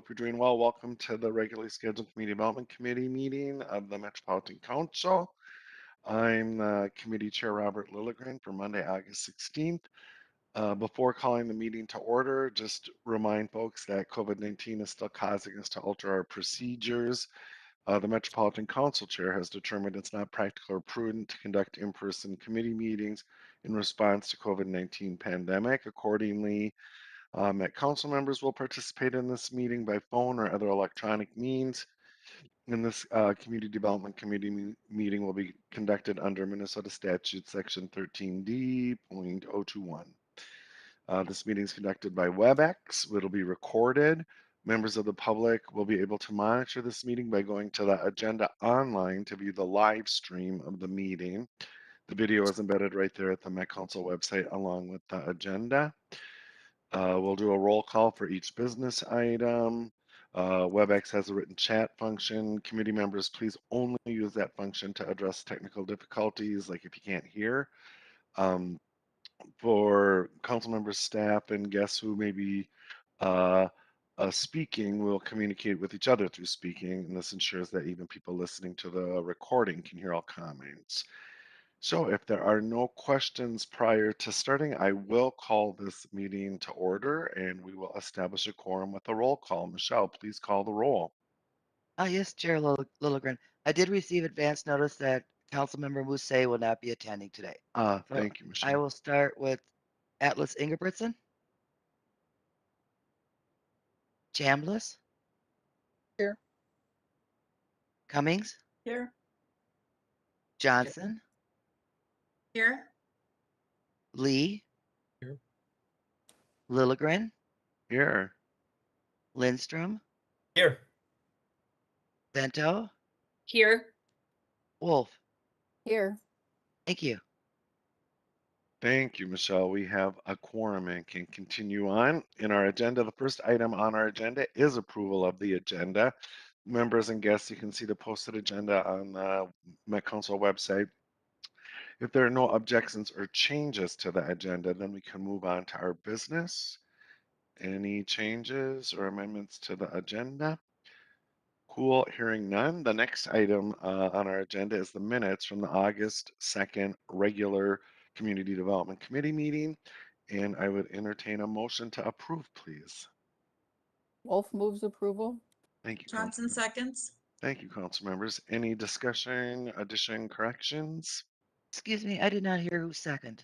Hope you're doing well. Welcome to the regularly scheduled Community Development Committee meeting of the Metropolitan Council. I'm Committee Chair Robert Lilligren for Monday, August 16th. Before calling the meeting to order, just remind folks that COVID-19 is still causing us to alter our procedures. The Metropolitan Council Chair has determined it's not practical or prudent to conduct in-person committee meetings in response to COVID-19 pandemic. Accordingly, that council members will participate in this meeting by phone or other electronic means. And this Community Development Committee meeting will be conducted under Minnesota Statute Section 13D.021. This meeting is conducted by WebEx. It'll be recorded. Members of the public will be able to monitor this meeting by going to the agenda online to view the live stream of the meeting. The video is embedded right there at the Met Council website along with the agenda. We'll do a roll call for each business item. WebEx has a written chat function. Committee members, please only use that function to address technical difficulties, like if you can't hear. For council members, staff, and guests who may be speaking, we'll communicate with each other through speaking, and this ensures that even people listening to the recording can hear all comments. So if there are no questions prior to starting, I will call this meeting to order and we will establish a quorum with a roll call. Michelle, please call the roll. Yes, Chair Lilligren. I did receive advance notice that Councilmember Mousse will not be attending today. So Thank you, I Michelle. will start with Atlas Ingebrigtsen, Chambliss, Here. Cummings, Here. Johnson, Here. Lee, Here. Lilligren, Here. Lindstrom, Here. Vento, Here. Wolf. Here. Thank you. Thank you, Michelle. We have a quorum and can continue on. In our agenda, the first item on our agenda is approval of the agenda. Members and guests, you can see the posted agenda on the Met Council website. If there are no objections or changes to the agenda, then we can move on to our business. Any changes or amendments to the agenda? Cool, hearing none. The next item on our agenda is the minutes from the August 2nd regular Community Development Committee meeting. And I would entertain a motion to approve, please. Wolf moves approval. Thank you, Johnson seconds. Thank you, council members. Any discussion, addition, corrections? Excuse me, I did not hear who's second.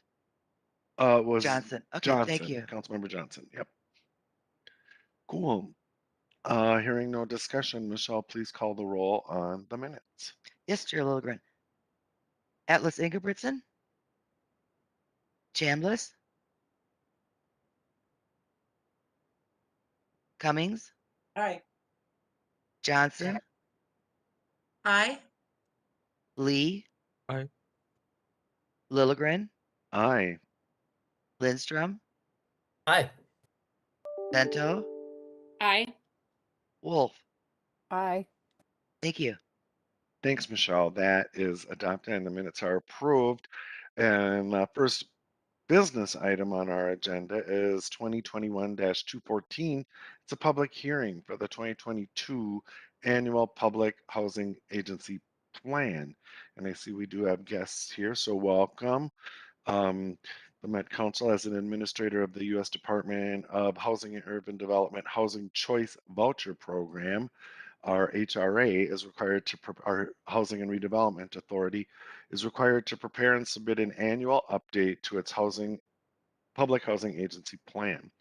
Was Johnson. Okay, Johnson, thank you. Councilmember Johnson. Yep. Cool. Hearing no discussion, Michelle, please call the roll on the minutes. Yes, Chair Lilligren. Atlas Ingebrigtsen, Chambliss, Cummings, Aye. Johnson, Aye. Lee, Aye. Lilligren, Aye. Lindstrom, Aye. Vento, Aye. Wolf. Aye. Thank you. Thanks, Michelle. That is adopted and the minutes are approved. And first business item on our agenda is 2021-214. It's a public hearing for the 2022 Annual Public Housing Agency Plan. And I see we do have guests here, so welcome. The Met Council, as an administrator of the U.S. Department of Housing and Urban Development Housing Choice Voucher Program, our HRA is required to, our Housing and Redevelopment Authority is required to prepare and submit an annual update to its public housing agency plan.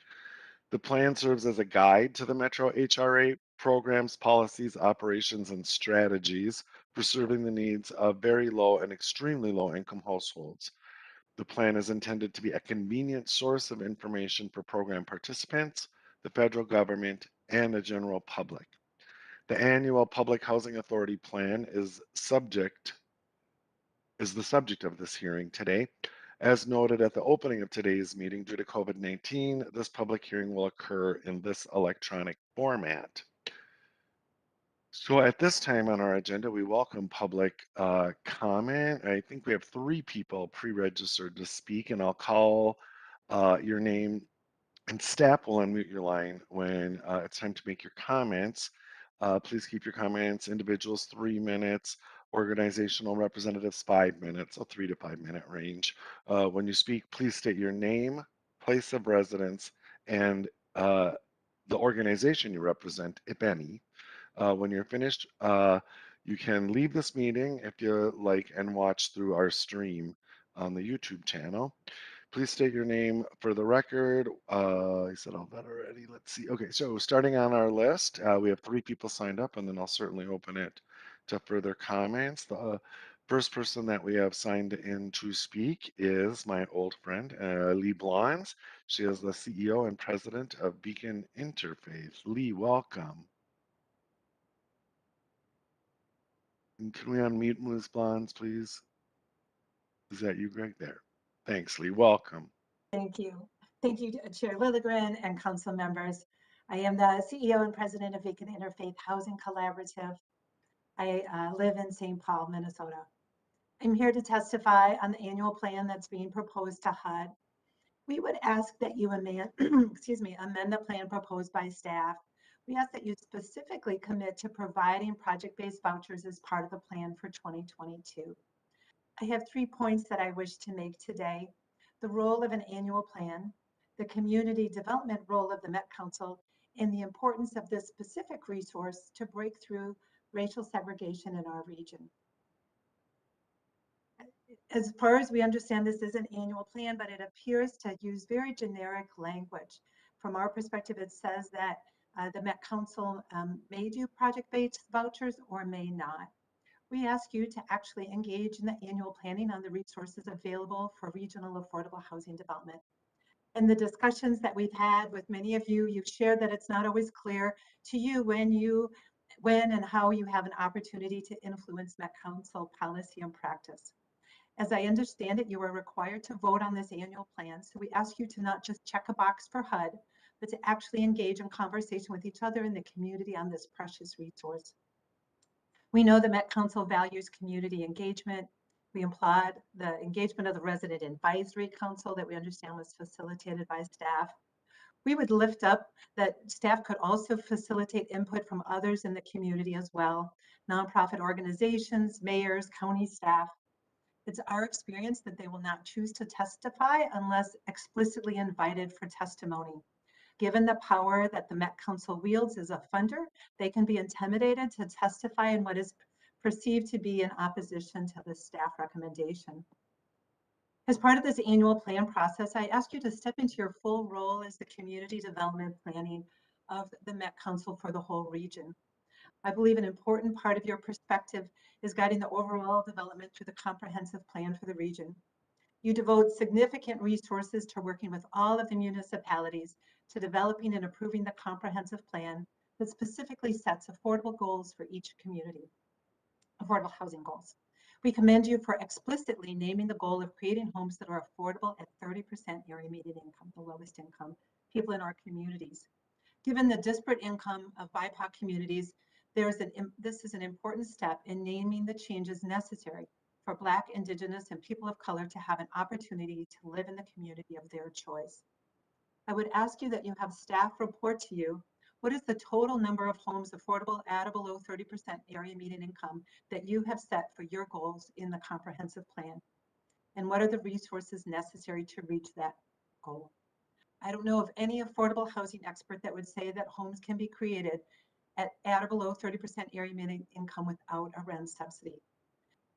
The plan serves as a guide to the Metro HRA programs, policies, operations, and strategies for serving the needs of very low and extremely low income households. The plan is intended to be a convenient source of information for program participants, the federal government, and the general public. The annual Public Housing Authority plan is the subject of this hearing today. As noted at the opening of today's meeting, due to COVID-19, this public hearing will occur in this electronic format. So at this time on our agenda, we welcome public comment. I think we have 3 people pre-registered to speak, and I'll call your name And staff will unmute your line when it's time to make your comments. Please keep your comments, individuals 3 minutes, organizational representatives 5 minutes, a 3 to 5 minute range. When you speak, please state your name, place of residence, and the organization you represent, if any. When you're finished, you can leave this meeting if you like and watch through our stream on the YouTube channel. Please state your name for the record. I said all that already. Let's see. Okay, so starting on our list, we have 3 people signed up, and then I'll certainly open it to further comments. The first person that we have signed in to speak is my old friend, Lee Blons. She is the CEO and president of Beacon Interfaith. Lee, welcome. And can we unmute Ms. Blons, please? Is that you, Greg? There. Thanks, Lee. Welcome. Thank you. Thank you, Chair Lilligren and council members. I am the CEO and president of Beacon Interfaith Housing Collaborative. I live in St. Paul, Minnesota. I'm here to testify on the annual plan that's being proposed to HUD. We would ask that you amend, amend the plan proposed by staff. We ask that you specifically commit to providing project-based vouchers as part of the plan for 2022. I have 3 points that I wish to make today. The role of an annual plan, the community development role of the Met Council, and the importance of this specific resource to break through racial segregation in our region. As far as we understand, this is an annual plan, but it appears to use very generic language. From our perspective, it says that the Met Council may do project-based vouchers or may not. We ask you to actually engage in the annual planning on the resources available for regional affordable housing development. In the discussions that we've had with many of you, you've shared that it's not always clear to you when and how you have an opportunity to influence Met Council policy and practice. As I understand it, you are required to vote on this annual plan. So we ask you to not just check a box for HUD, but to actually engage in conversation with each other in the community on this precious resource. We know the Met Council values community engagement. We applaud the engagement of the Resident Advisory Council that we understand was facilitated by staff. We would lift up that staff could also facilitate input from others in the community as well, nonprofit organizations, mayors, county staff. It's our experience that they will not choose to testify unless explicitly invited for testimony. Given the power that the Met Council wields as a funder, they can be intimidated to testify in what is perceived to be in opposition to the staff recommendation. As part of this annual plan process, I ask you to step into your full role as the community development planning of the Met Council for the whole region. I believe an important part of your perspective is guiding the overall development through the comprehensive plan for the region. You devote significant resources to working with all of the municipalities to developing and approving the comprehensive plan that specifically sets affordable goals for each community, affordable housing goals. We commend you for explicitly naming the goal of creating homes that are affordable at 30% area median income, the lowest income people in our communities. Given the disparate income of BIPOC communities, this is an important step in naming the changes necessary for Black, Indigenous, and people of color to have an opportunity to live in the community of their choice. I would ask you that you have staff report to you what is the total number of homes affordable at or below 30% area median income that you have set for your goals in the comprehensive plan? And what are the resources necessary to reach that goal? I don't know of any affordable housing expert that would say that homes can be created at or below 30% area median income without a rent subsidy.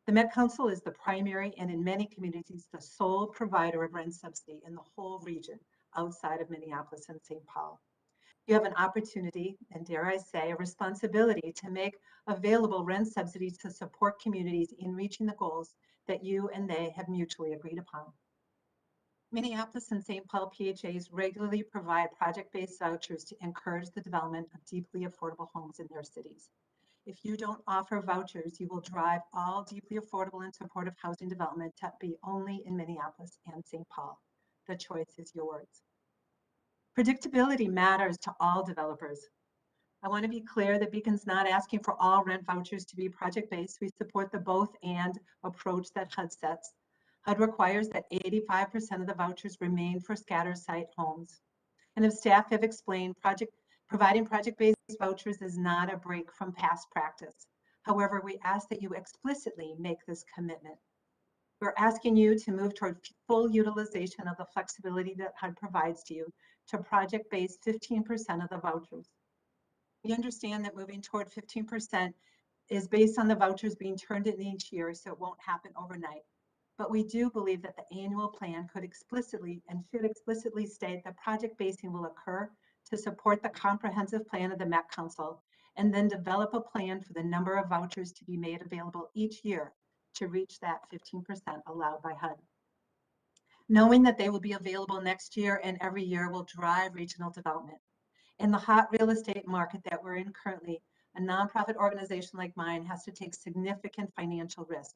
The Met Council is the primary and in many communities, the sole provider of rent subsidy in the whole region outside of Minneapolis and St. Paul. You have an opportunity, and dare I say, a responsibility to make available rent subsidies to support communities in reaching the goals that you and they have mutually agreed upon. Minneapolis and St. Paul PHAs regularly provide project-based vouchers to encourage the development of deeply affordable homes in their cities. If you don't offer vouchers, you will drive all deeply affordable and supportive housing development to be only in Minneapolis and St. Paul. The choice is yours. Predictability matters to all developers. I want to be clear that Beacon's not asking for all rent vouchers to be project-based. We support the both and approach that HUD sets. HUD requires that 85% of the vouchers remain for scatter site homes. And if staff have explained, providing project-based vouchers is not a break from past practice. However, we ask that you explicitly make this commitment. We're asking you to move toward full utilization of the flexibility that HUD provides to you to project-based 15% of the vouchers. We understand that moving toward 15% is based on the vouchers being turned in each year, so it won't happen overnight. But we do believe that the annual plan could explicitly and should explicitly state that project basing will occur to support the comprehensive plan of the Met Council, and then develop a plan for the number of vouchers to be made available each year to reach that 15% allowed by HUD. Knowing that they will be available next year and every year will drive regional development. In the hot real estate market that we're in currently, a nonprofit organization like mine has to take significant financial risk.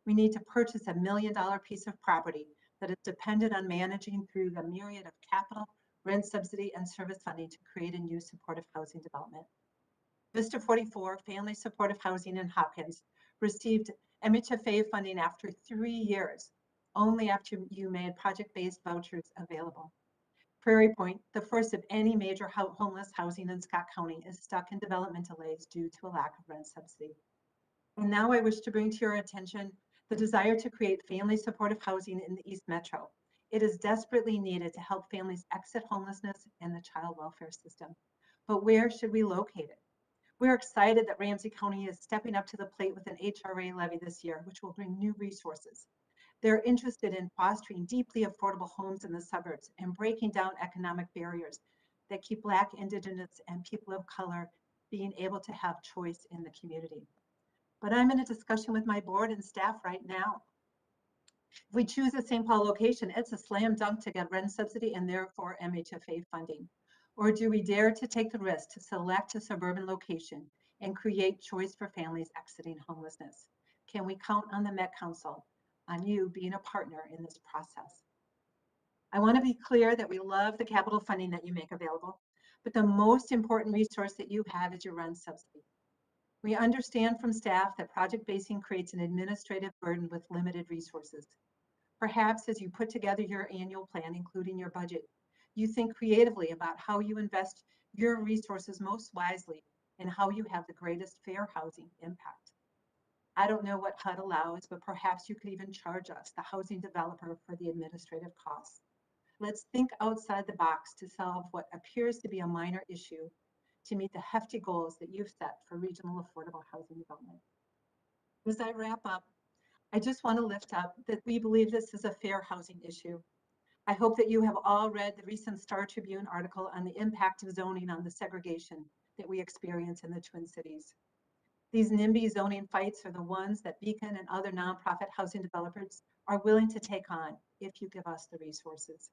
We need to purchase $1 million piece of property that is dependent on managing through the myriad of capital, rent subsidy, and service funding to create a new supportive housing development. Vista 44 Family Supportive Housing in Hopkins received MHFA funding after 3 years, only after you made project-based vouchers available. Prairie Point, the first of any major homeless housing in Scott County, is stuck in development delays due to a lack of rent subsidy. And now I wish to bring to your attention the desire to create family supportive housing in the East Metro. It is desperately needed to help families exit homelessness and the child welfare system. But where should we locate it? We're excited that Ramsey County is stepping up to the plate with an HRA levy this year, which will bring new resources. They're interested in fostering deeply affordable homes in the suburbs and breaking down economic barriers that keep Black, Indigenous, and people of color being able to have choice in the community. But I'm in a discussion with my board and staff right now. If we choose the St. Paul location, it's a slam dunk to get rent subsidy and therefore MHFA funding. Or do we dare to take the risk to select a suburban location and create choice for families exiting homelessness? Can we count on the Met Council, on you being a partner in this process? I want to be clear that we love the capital funding that you make available, but the most important resource that you have is your rent subsidy. We understand from staff that project basing creates an administrative burden with limited resources. Perhaps as you put together your annual plan, including your budget, you think creatively about how you invest your resources most wisely and how you have the greatest fair housing impact. I don't know what HUD allows, but perhaps you could even charge us, the housing developer, for the administrative costs. Let's think outside the box to solve what appears to be a minor issue to meet the hefty goals that you've set for regional affordable housing development. As I wrap up, I just want to lift up that we believe this is a fair housing issue. I hope that you have all read the recent Star Tribune article on the impact of zoning on the segregation that we experience in the Twin Cities. These NIMBY zoning fights are the ones that Beacon and other nonprofit housing developers are willing to take on if you give us the resources.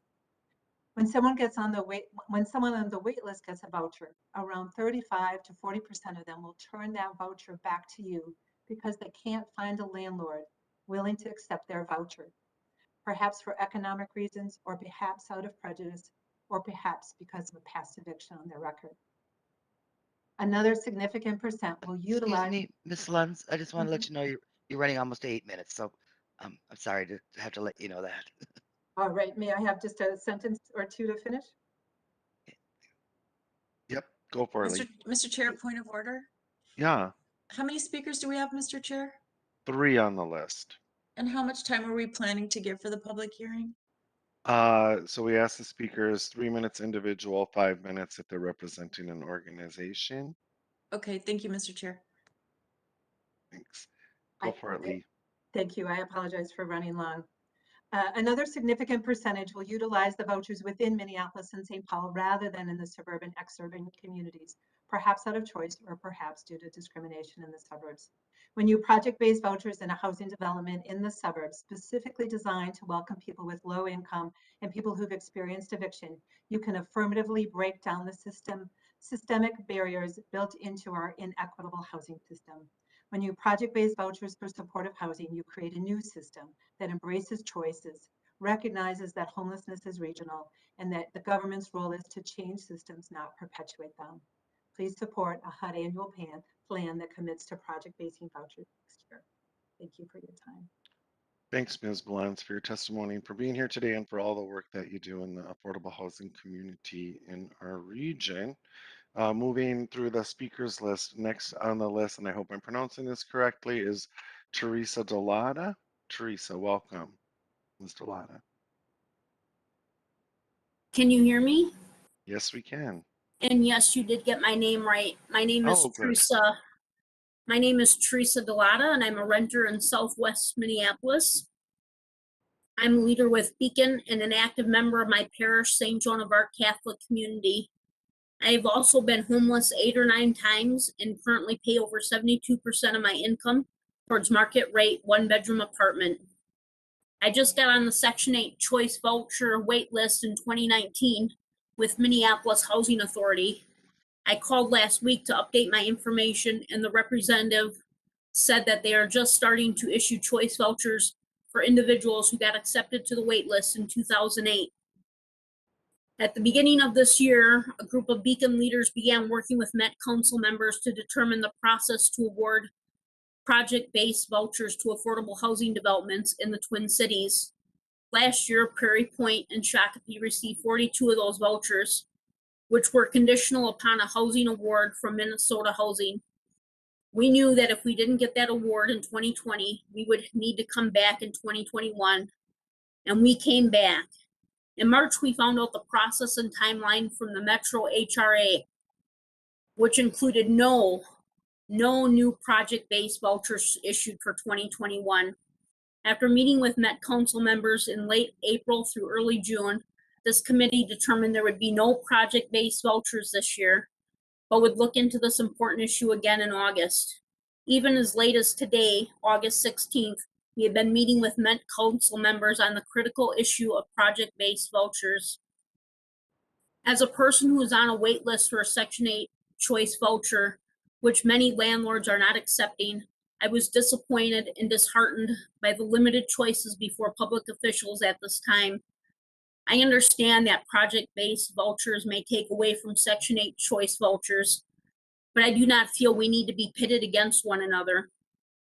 When someone on the wait list gets a voucher, around 35 to 40% of them will turn that voucher back to you because they can't find a landlord willing to accept their voucher, perhaps for economic reasons, or perhaps out of prejudice, or perhaps because of a past eviction on their record. Another significant percent will Excuse utilize. me, Ms. Lunds, I just want to let you know you're running almost 8 minutes, so I'm sorry to have to let you know that. All right, may I have just a sentence or two to finish? Yep, go for it, Mr. Lee. Mr. Chair, point of order. Yeah, How many speakers do we have, Mr. Chair? 3 on the list. And how much time are we planning to give for the public hearing? So we asked the speakers 3 minutes individual, 5 minutes if they're representing an organization. Okay, thank you, Mr. Chair. Thanks. Go for it, Lee. Thank you. I apologize for running long. Another significant percentage will utilize the vouchers within Minneapolis and St. Paul rather than in the suburban, exurban communities, perhaps out of choice or perhaps due to discrimination in the suburbs. When you project-based vouchers in a housing development in the suburbs, specifically designed to welcome people with low income and people who've experienced eviction, you can affirmatively break down the systemic barriers built into our inequitable housing system. When you project-based vouchers for supportive housing, you create a new system that embraces choices, recognizes that homelessness is regional, and that the government's role is to change systems, not perpetuate them. Please support a HUD annual plan that commits to project-based vouchers next year. Thank you for your time. Thanks, Ms. Blantz, for your testimony and for being here today and for all the work that you do in the affordable housing community in our region. Moving through the speakers list, next on the list, and I hope I'm pronouncing this correctly, is Teresa Delata. Teresa, welcome. Ms. Delata. Can you hear me? Yes, we can. And yes, you did get my name right. My name is Oh, good. Teresa. My name is Teresa Delata, and I'm a renter in Southwest Minneapolis. I'm a leader with Beacon and an active member of my parish, St. Joan of Arc Catholic community. I've also been homeless 8 or 9 times and currently pay over 72% of my income towards market rate 1-bedroom apartment. I just got on the Section 8 choice voucher wait list in 2019 with Minneapolis Housing Authority. I called last week to update my information, and the representative said that they are just starting to issue choice vouchers for individuals who got accepted to the wait list in 2008. At the beginning of this year, a group of Beacon leaders began working with Met Council members to determine the process to award project-based vouchers to affordable housing developments in the Twin Cities. Last year, Prairie Point and Shakopee received 42 of those vouchers, which were conditional upon a housing award from Minnesota Housing. We knew that if we didn't get that award in 2020, we would need to come back in 2021, and we came back. In March, we found out the process and timeline from the Metro HRA, which included no new project-based vouchers issued for 2021. After meeting with Met Council members in late April through early June, this committee determined there would be no project-based vouchers this year, but would look into this important issue again in August. Even as late as today, August 16th, we have been meeting with Met Council members on the critical issue of project-based vouchers. As a person who is on a wait list for a Section 8 choice voucher, which many landlords are not accepting, I was disappointed and disheartened by the limited choices before public officials at this time. I understand that project-based vouchers may take away from Section 8 choice vouchers, but I do not feel we need to be pitted against one another.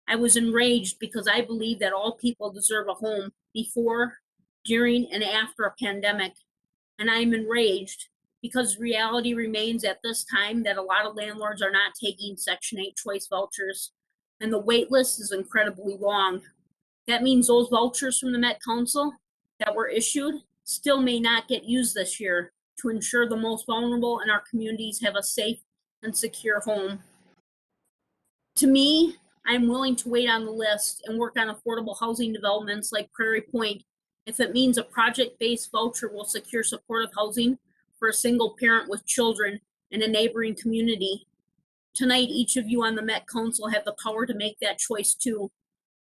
I was enraged because I believe that all people deserve a home before, during, and after a pandemic. And I'm enraged because reality remains at this time that a lot of landlords are not taking Section 8 choice vouchers, and the wait list is incredibly long. That means those vouchers from the Met Council that were issued still may not get used this year to ensure the most vulnerable in our communities have a safe and secure home. To me, I'm willing to wait on the list and work on affordable housing developments like Prairie Point if it means a project-based voucher will secure supportive housing for a single parent with children in a neighboring community. Tonight, each of you on the Met Council have the power to make that choice too.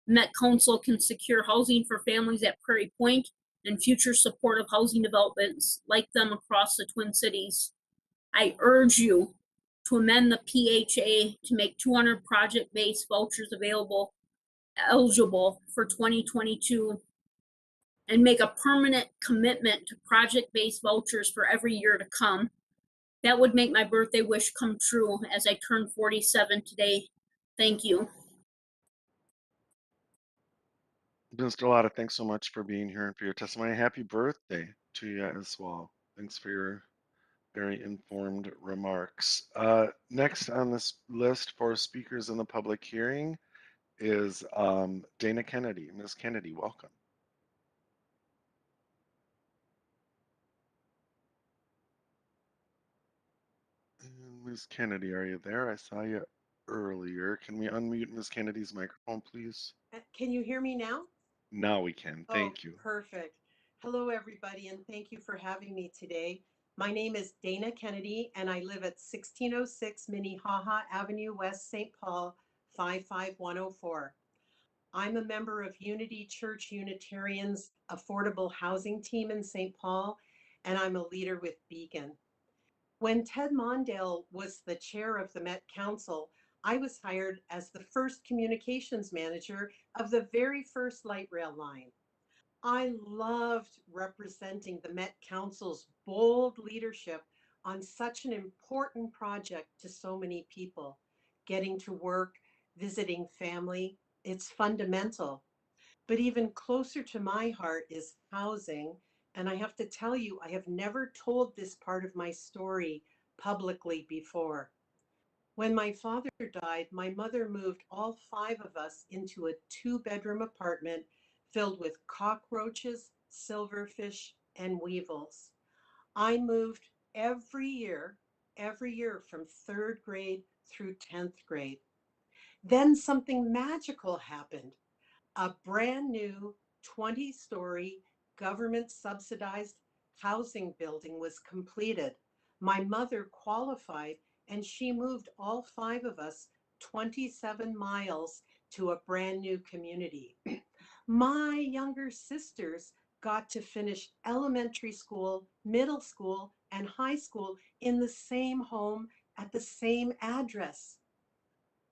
Met Council can secure housing for families at Prairie Point and future supportive housing developments like them across the Twin Cities. I urge you to amend the PHA to make 200 project-based vouchers eligible for 2022 and make a permanent commitment to project-based vouchers for every year to come. That would make my birthday wish come true as I turn 47 today. Thank you. Ms. Delata, thanks so much for being here and for your testimony. Happy birthday to you as well. Thanks for your very informed remarks. Next on this list for speakers in the public hearing is Dana Kennedy. Ms. Kennedy, welcome. And Ms. Kennedy, are you there? I saw you earlier. Can we unmute Ms. Kennedy's microphone, please? Can you hear me now? Now we can. Oh, Thank you. perfect. Hello, everybody, and thank you for having me today. My name is Dana Kennedy, and I live at 1606 Minnehaha Avenue West, St. Paul, 55104. I'm a member of Unity Church Unitarians Affordable Housing Team in St. Paul, and I'm a leader with Beacon. When Ted Mondale was the chair of the Met Council, I was hired as the first communications manager of the very first light rail line. I loved representing the Met Council's bold leadership on such an important project to so many people. Getting to work, visiting family, it's fundamental. But even closer to my heart is housing. And I have to tell you, I have never told this part of my story publicly before. When my father died, my mother moved all 5 of us into a 2-bedroom apartment filled with cockroaches, silverfish, and weevils. I moved every year from 3rd grade through 10th grade. Then something magical happened. A brand new 20-story government subsidized housing building was completed. My mother qualified and she moved all 5 of us 27 miles to a brand new community. My younger sisters got to finish elementary school, middle school, and high school in the same home at the same address.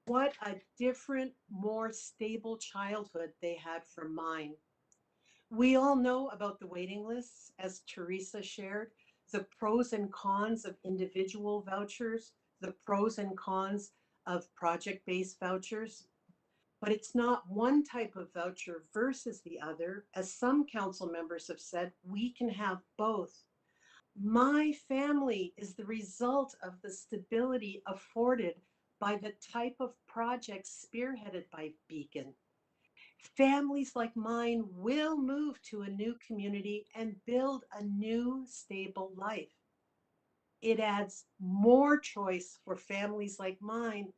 What a different, more stable childhood they had from mine. We all know about the waiting lists, as Teresa shared, the pros and cons of individual vouchers, the pros and cons of project-based vouchers. But it's not one type of voucher versus the other. As some council members have said, we can have both. My family is the result of the stability afforded by the type of projects spearheaded by Beacon. Families like mine will move to a new community and build a new stable life. It adds more choice for families like mine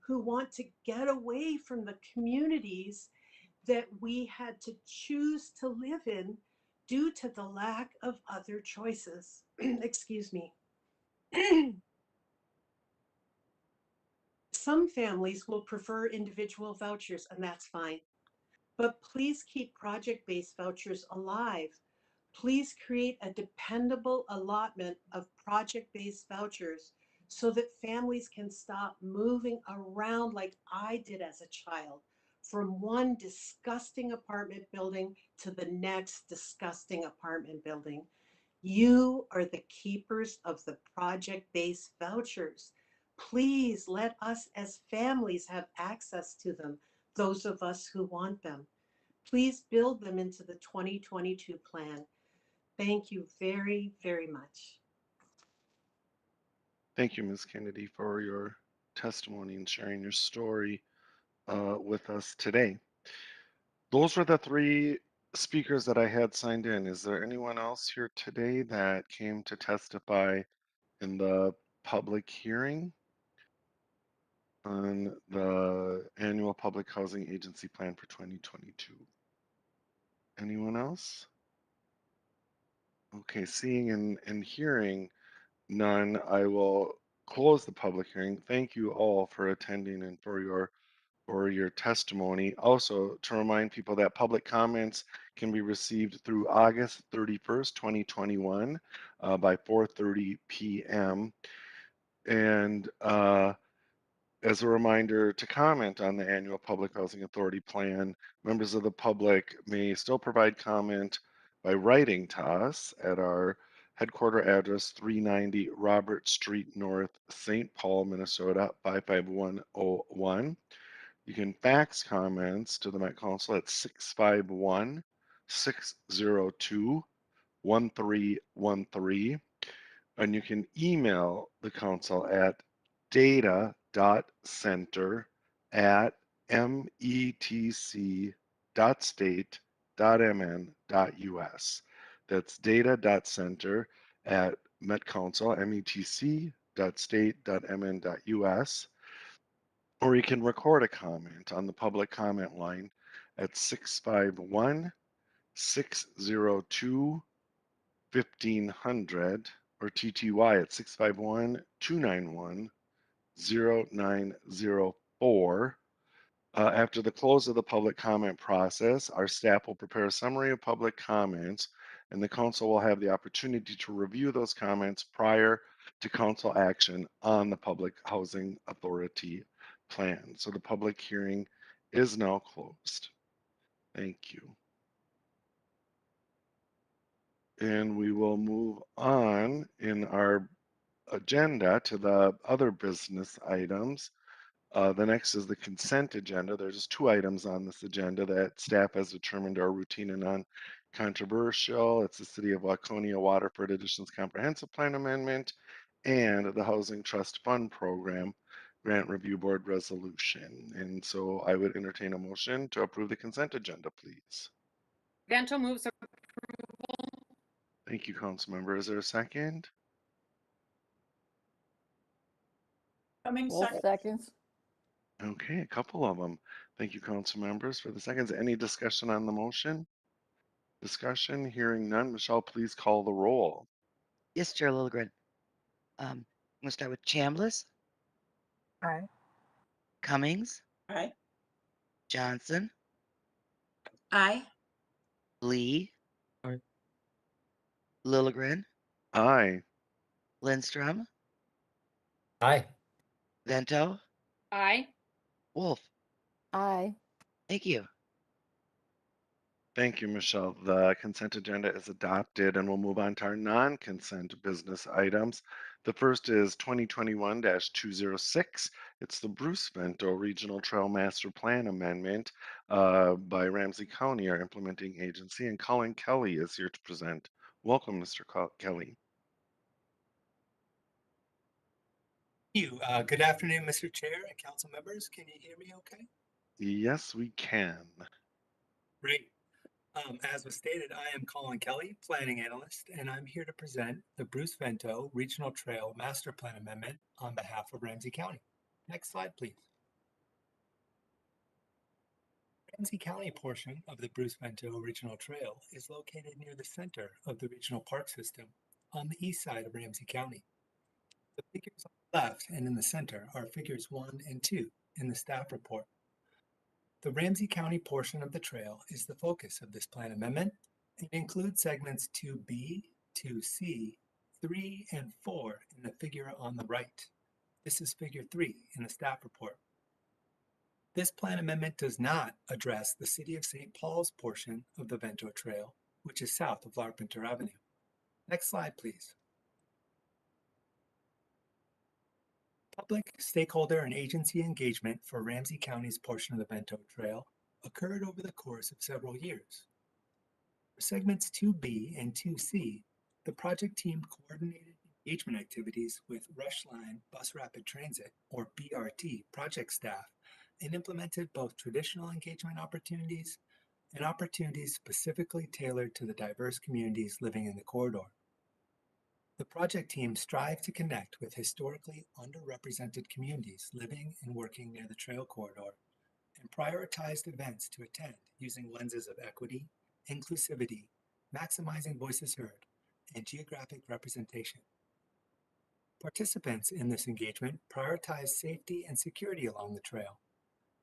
who want to get away from the communities that we had to choose to live in due to the lack of other choices. Excuse me. Some families will prefer individual vouchers, and that's fine. But please keep project-based vouchers alive. Please create a dependable allotment of project-based vouchers so that families can stop moving around like I did as a child, from one disgusting apartment building to the next disgusting apartment building. You are the keepers of the project-based vouchers. Please let us as families have access to them, those of us who want them. Please build them into the 2022 plan. Thank you very, very much. Thank you, Ms. Kennedy, for your testimony and sharing your story with us today. Those were the three speakers that I had signed in. Is there anyone else here today that came to testify in the public hearing on the annual public housing agency plan for 2022? Anyone else? Okay, seeing and hearing none, I will close the public hearing. Thank you all for attending and for your testimony. Also, to remind people that public comments can be received through August 31st, 2021 by 4:30 p.m. And as a reminder to comment on the annual Public Housing Authority plan, members of the public may still provide comment by writing to us at our headquarter address 390 Robert Street North, St. Paul, Minnesota 55101. You can fax comments to the Met Council at 651 602 1313. And you can email the council at data.center@metc.state.mn.us. That's data.center@metcouncil, metc.state.mn.us. Or you can record a comment on the public comment line at 651 602 1500 or TTY at 651 291 0904. After the close of the public comment process, our staff will prepare a summary of public comments, and the council will have the opportunity to review those comments prior to council action on the Public Housing Authority plan. So the public hearing is now closed. Thank you. And we will move on in our agenda to the other business items. The next is the consent agenda. There's just two items on this agenda that staff has determined are routine and non-controversial. It's the City of Waconia Waterford Additions Comprehensive Plan Amendment and the Housing Trust Fund Program Grant Review Board Resolution. And so I would entertain a motion to approve the consent agenda, please. Vento moves approval. Thank you, Councilmember. Is there a second? Cummings Wolf second. seconds. Okay, a couple of them. Thank you, council members, for the seconds. Any discussion on the motion? Discussion, hearing none. Michelle, please call the roll. Yes, Chair Lilligren. I'm gonna start with Chambliss, Aye. Cummings, Aye. Johnson, Aye. Lee, Aye. Lilligren, Aye. Lindstrom, Aye. Vento, Aye. Wolf. Aye. Thank you. Thank you, Michelle. The consent agenda is adopted, and we'll move on to our non-consent business items. The first is 2021-206. It's the Bruce Vento Regional Trail Master Plan Amendment by Ramsey County, our implementing agency, and Colin Kelly is here to present. Welcome, Mr. Kelly. You. Good afternoon, Mr. Chair and council members. Can you hear me okay? Yes, we can. Great. As was stated, I am Colin Kelly, planning analyst, and I'm here to present the Bruce Vento Regional Trail Master Plan Amendment on behalf of Ramsey County. Next slide, please. Ramsey County portion of the Bruce Vento Regional Trail is located near the center of the regional park system on the east side of Ramsey County. The figures on the left and in the center are figures 1 and 2 in the staff report. The Ramsey County portion of the trail is the focus of this plan amendment and includes segments 2B, 2C, 3, and 4 in the figure on the right. This is figure 3 in the staff report. This plan amendment does not address the City of St. Paul's portion of the Vento Trail, which is south of Larpenteur Avenue. Next slide, please. Public, stakeholder, and agency engagement for Ramsey County's portion of the Vento Trail occurred over the course of several years. For segments 2B and 2C, the project team coordinated engagement activities with Rush Line Bus Rapid Transit, or BRT, project staff and implemented both traditional engagement opportunities and opportunities specifically tailored to the diverse communities living in the corridor. The project team strived to connect with historically underrepresented communities living and working near the trail corridor and prioritized events to attend using lenses of equity, inclusivity, maximizing voices heard, and geographic representation. Participants in this engagement prioritized safety and security along the trail,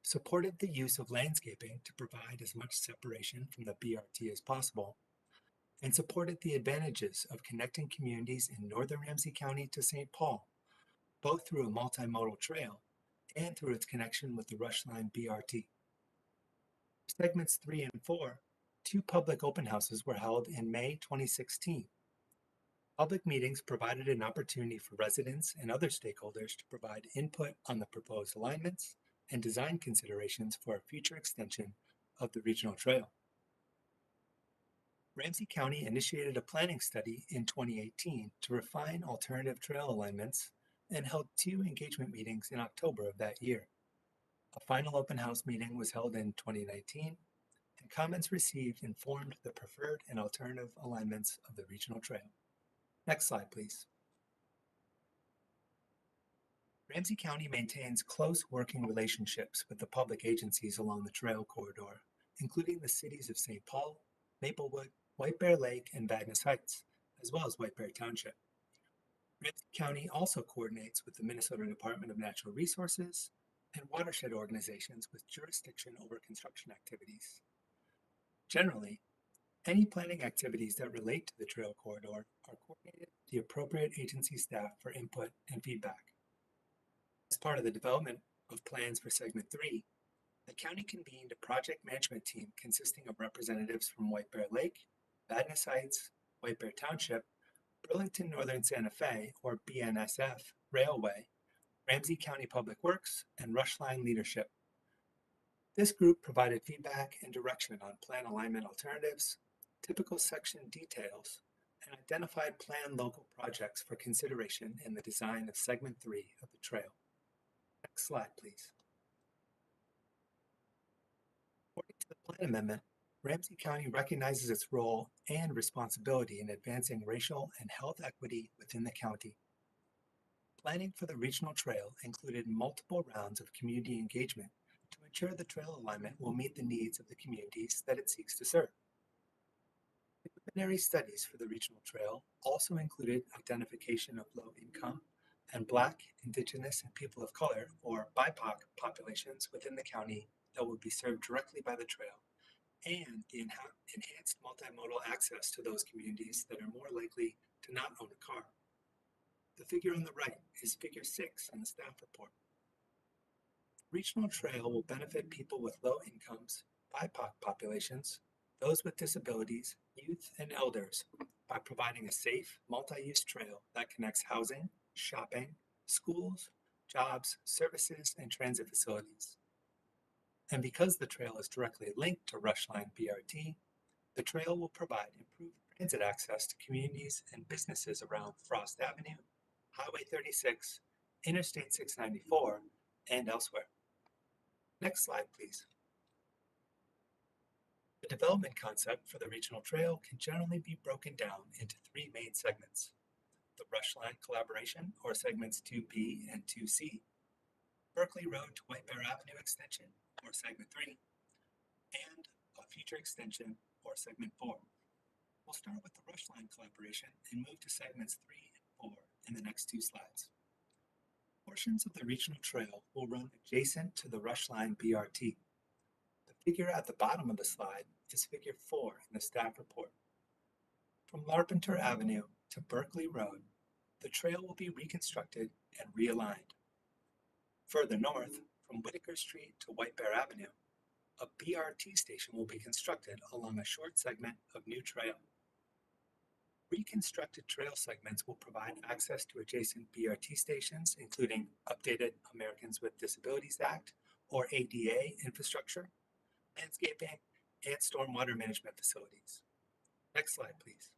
supported the use of landscaping to provide as much separation from the BRT as possible, and supported the advantages of connecting communities in northern Ramsey County to St. Paul, both through a multimodal trail and through its connection with the Rush Line BRT. Segments 3 and 4, 2 public open houses were held in May 2016. Public meetings provided an opportunity for residents and other stakeholders to provide input on the proposed alignments and design considerations for a future extension of the regional trail. Ramsey County initiated a planning study in 2018 to refine alternative trail alignments and held 2 engagement meetings in October of that year. A final open house meeting was held in 2019, and comments received informed the preferred and alternative alignments of the regional trail. Next slide, please. Ramsey County maintains close working relationships with the public agencies along the trail corridor, including the cities of St. Paul, Maplewood, White Bear Lake, and Vadnais Heights, as well as White Bear Township. Ramsey County also coordinates with the Minnesota Department of Natural Resources and watershed organizations with jurisdiction over construction activities. Generally, any planning activities that relate to the trail corridor are coordinated with the appropriate agency staff for input and feedback. As part of the development of plans for Segment 3, the county convened a project management team consisting of representatives from White Bear Lake, Vadnais Heights, White Bear Township, Burlington Northern Santa Fe, or BNSF, Railway, Ramsey County Public Works, and Rushline Leadership. This group provided feedback and direction on plan alignment alternatives, typical section details, and identified planned local projects for consideration in the design of Segment 3 of the trail. Next slide, please. According to the plan amendment, Ramsey County recognizes its role and responsibility in advancing racial and health equity within the county. Planning for the regional trail included multiple rounds of community engagement to ensure the trail alignment will meet the needs of the communities that it seeks to serve. Preliminary studies for the regional trail also included identification of low income and Black, Indigenous, and people of color, or BIPOC, populations within the county that would be served directly by the trail, and the enhanced multimodal access to those communities that are more likely to not own a car. The figure on the right is figure 6 in the staff report. Regional trail will benefit people with low incomes, BIPOC populations, those with disabilities, youth, and elders by providing a safe, multi-use trail that connects housing, shopping, schools, jobs, services, and transit facilities. And because the trail is directly linked to Rushline BRT, the trail will provide improved transit access to communities and businesses around Frost Avenue, Highway 36, Interstate 694, and elsewhere. Next slide, please. The development concept for the regional trail can generally be broken down into 3 main segments: the Rushline collaboration, or segments 2B and 2C, Buerkle Road to White Bear Avenue extension, or segment 3, and a future extension, or segment 4. We'll start with the Rushline collaboration and move to segments 3 and 4 in the next 2 slides. Portions of the regional trail will run adjacent to the Rushline BRT. The figure at the bottom of the slide is figure 4 in the staff report. From Larpenteur Avenue to Buerkle Road, the trail will be reconstructed and realigned. Further north, from Whitaker Street to White Bear Avenue, a BRT station will be constructed along a short segment of new trail. Reconstructed trail segments will provide access to adjacent BRT stations, including updated Americans with Disabilities Act, or ADA infrastructure, landscaping, and stormwater management facilities. Next slide, please.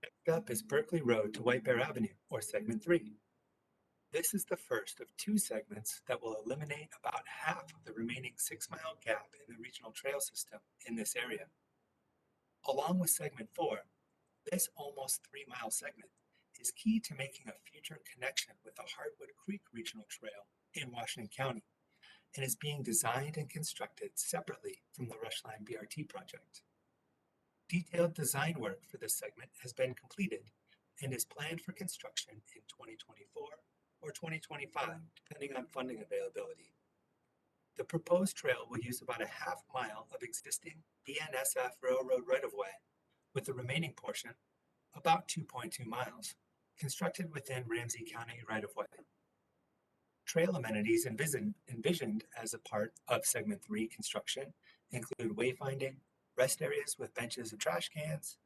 Next up is Buerkle Road to White Bear Avenue, or segment 3. This is the first of 2 segments that will eliminate about half of the remaining 6-mile gap in the regional trail system in this area. Along with segment 4, this almost 3-mile segment is key to making a future connection with the Hardwood Creek Regional Trail in Washington County, and is being designed and constructed separately from the Rushline BRT project. Detailed design work for this segment has been completed and is planned for construction in 2024 or 2025, depending on funding availability. The proposed trail will use about a half mile of existing BNSF Railroad right-of-way, with the remaining portion, about 2.2 miles, constructed within Ramsey County right-of-way. Trail amenities envisioned as a part of Segment 3 construction include wayfinding, rest areas with benches and trash cans,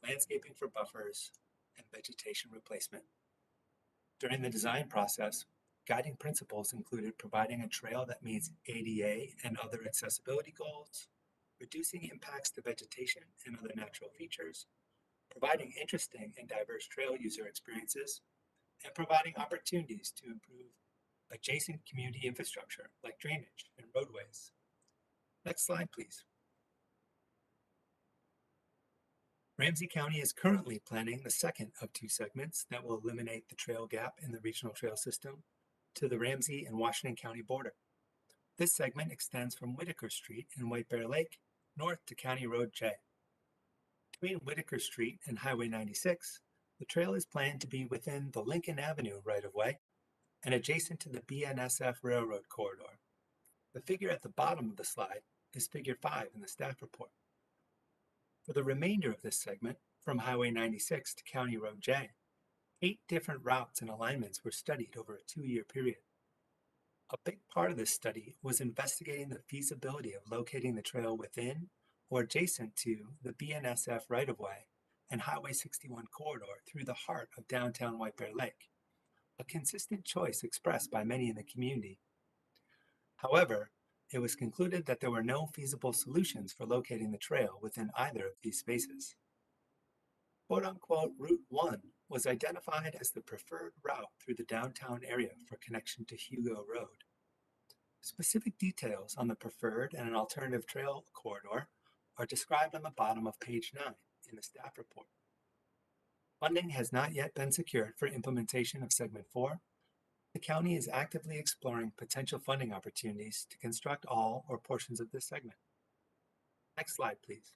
landscaping for buffers, and vegetation replacement. During the design process, guiding principles included providing a trail that meets ADA and other accessibility goals, reducing impacts to vegetation and other natural features, providing interesting and diverse trail user experiences, and providing opportunities to improve adjacent community infrastructure like drainage and roadways. Next slide, please. Ramsey County is currently planning the second of 2 segments that will eliminate the trail gap in the regional trail system to the Ramsey and Washington County border. This segment extends from Whitaker Street in White Bear Lake north to County Road J. Between Whitaker Street and Highway 96, the trail is planned to be within the Lincoln Avenue right-of-way and adjacent to the BNSF Railroad corridor. The figure at the bottom of the slide is figure 5 in the staff report. For the remainder of this segment, from Highway 96 to County Road J, 8 different routes and alignments were studied over a 2-year period. A big part of this study was investigating the feasibility of locating the trail within or adjacent to the BNSF right-of-way and Highway 61 corridor through the heart of downtown White Bear Lake, a consistent choice expressed by many in the community. However, it was concluded that there were no feasible solutions for locating the trail within either of these spaces. Quote-unquote Route 1 was identified as the preferred route through the downtown area for connection to Hugo Road. Specific details on the preferred and an alternative trail corridor are described on the bottom of page 9 in the staff report. Funding has not yet been secured for implementation of Segment 4. The county is actively exploring potential funding opportunities to construct all or portions of this segment. Next slide, please.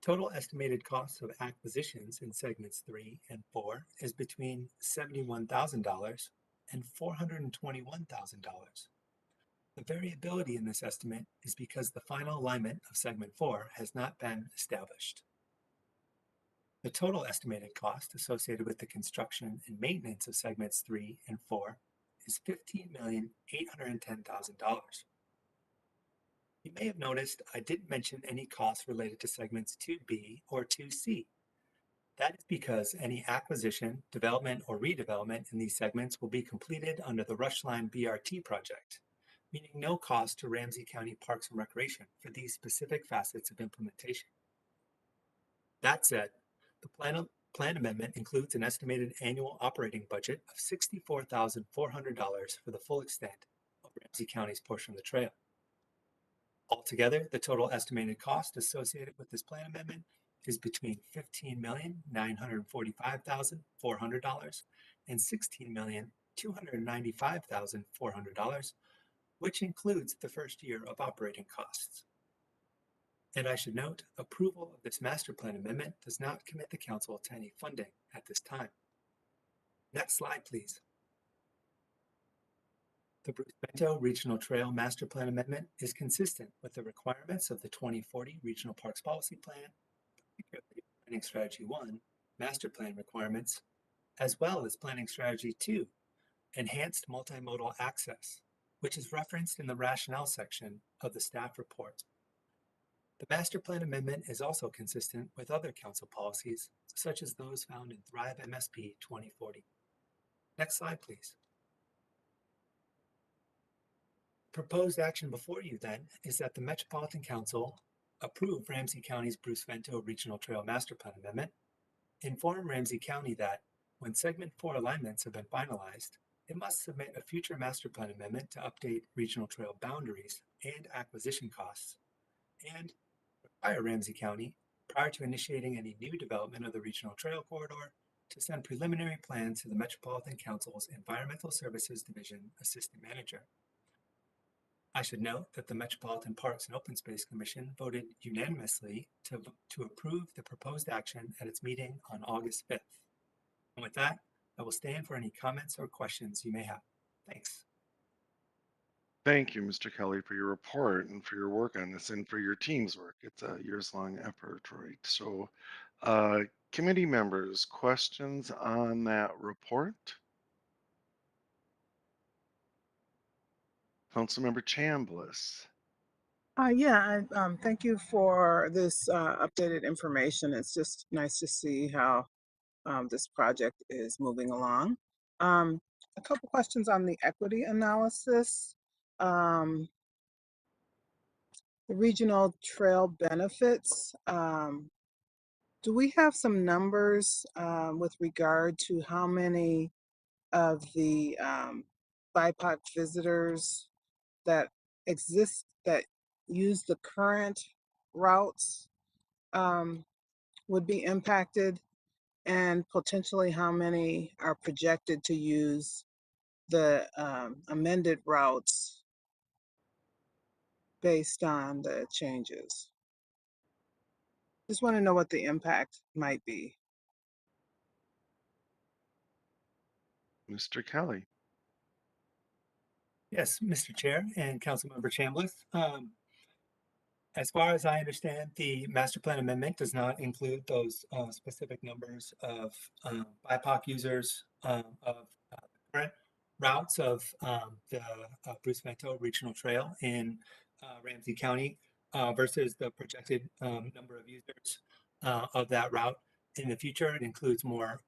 Total estimated costs of acquisitions in segments 3 and 4 is between $71,000 and $421,000. The variability in this estimate is because the final alignment of segment 4 has not been established. The total estimated cost associated with the construction and maintenance of segments 3 and 4 is $15,810,000. You may have noticed I didn't mention any costs related to segments 2B or 2C. That is because any acquisition, development, or redevelopment in these segments will be completed under the Rushline BRT project, meaning no cost to Ramsey County Parks and Recreation for these specific facets of implementation. That said, the plan amendment includes an estimated annual operating budget of $64,400 for the full extent of Ramsey County's portion of the trail. Altogether, the total estimated cost associated with this plan amendment is between $15,945,400 and $16,295,400, which includes the first year of operating costs. And I should note, approval of this master plan amendment does not commit the council to any funding at this time. Next slide, please. The Vento Regional Trail Master Plan Amendment is consistent with the requirements of the 2040 Regional Parks Policy Plan, particularly Planning Strategy 1, Master Plan requirements, as well as Planning Strategy 2, Enhanced Multimodal Access, which is referenced in the Rationale section of the staff report. The Master Plan Amendment is also consistent with other council policies, such as those found in Thrive MSP 2040. Next slide, please. Proposed action before you then is that the Metropolitan Council approve Ramsey County's Bruce Vento Regional Trail Master Plan Amendment, inform Ramsey County that when Segment 4 alignments have been finalized, it must submit a future Master Plan Amendment to update regional trail boundaries and acquisition costs, and require Ramsey County, prior to initiating any new development of the regional trail corridor, to send preliminary plans to the Metropolitan Council's Environmental Services Division Assistant Manager. I should note that the Metropolitan Parks and Open Space Commission voted unanimously to approve the proposed action at its meeting on August 5th. And with that, I will stand for any comments or questions you may have. Thanks. Thank you, Mr. Kelly, for your report and for your work on this and for your team's work. It's a years-long effort, right? So, committee members, questions on that report? Councilmember Chambliss. Yeah, thank you for this updated information. It's just nice to see how this project is moving along. A couple questions on the equity analysis. The regional trail benefits. Do we have some numbers with regard to how many of the BIPOC visitors that exist that use the current routes would be impacted, and potentially how many are projected to use the amended routes based on the changes? Just want to know what the impact might be. Mr. Kelly. Yes, Mr. Chair and Councilmember Chambliss. As far as I understand, the master plan amendment does not include those specific numbers of BIPOC users of current routes of the Bruce Vento Regional Trail in Ramsey County versus the projected number of users of that route in the future. It includes more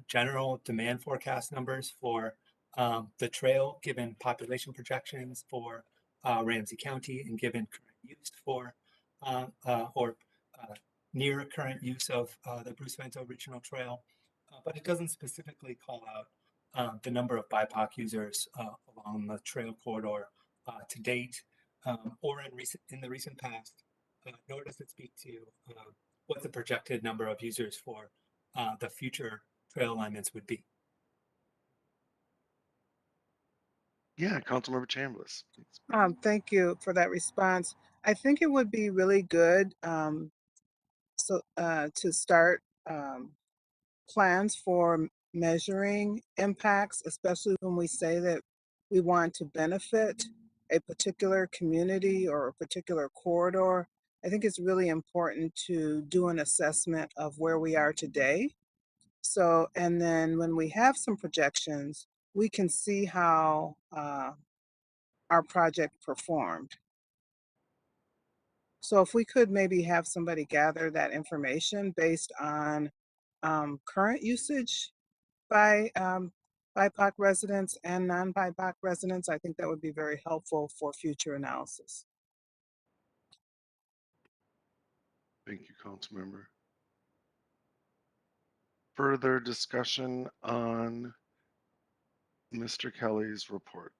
general demand forecast numbers for the trail, given population projections for Ramsey County and given current use for or near current use of the Bruce Vento Regional Trail, but it doesn't specifically call out the number of BIPOC users along the trail corridor to date or in the recent past, nor does it speak to what the projected number of users for the future trail alignments would be. Yeah, Councilmember Chambliss. Thank you for that response. I think it would be really good to start plans for measuring impacts, especially when we say that we want to benefit a particular community or a particular corridor. I think it's really important to do an assessment of where we are today. So, and then when we have some projections, we can see how our project performed. So if we could maybe have somebody gather that information based on current usage by BIPOC residents and non-BIPOC residents, I think that would be very helpful for future analysis. Thank you, Councilmember. Further discussion on Mr. Kelly's report?